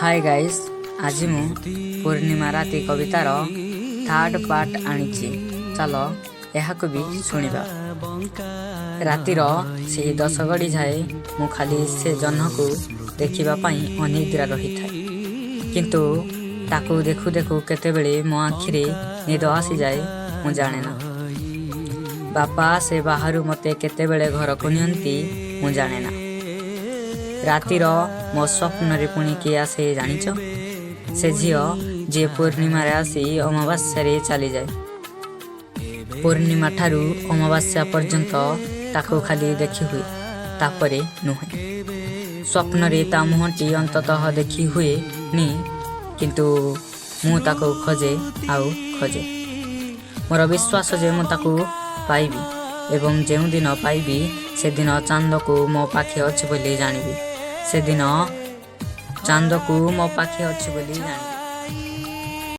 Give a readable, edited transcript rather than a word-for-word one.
Hi guys, आज मु पूर्णिमा राति कवितार थर्ड पार्ट आनिछि। चलो यहाकु भी सुनिबा। रातिर से 10 घड़ी जाए मु खाली से जह्न को देखिबा पई अनिद्रा रही थाए, किंतु ताकू देखु देखु केतेबेले मो आखिरे निद आसी जाए मु जाने ना। बापा से बाहरु मते केतेबेले घर को नियंती मु जाने ना। रातिर मो स्वप्न रे पुणी किए आसे जानिच, से झियो जे पूर्णिमा रे आसी अमावास्या रे चली जाए। पूर्णिमा ठारू अमावास्या पर्यंत ताको खाली देखी हुए, तापरे नुहे। स्वप्न रे ता मुहटी अंततः देखी हुए नी, किंतु मु ताको खोजे आउ खोजे। मोर विश्वास जे मु ताको पाइबी एवं जेउ दिन पाइबी से दिन चांद को मो पाखे अछि बोली जानिबी। से दिन चांद को मो पाखे अछि बोली जानिबी।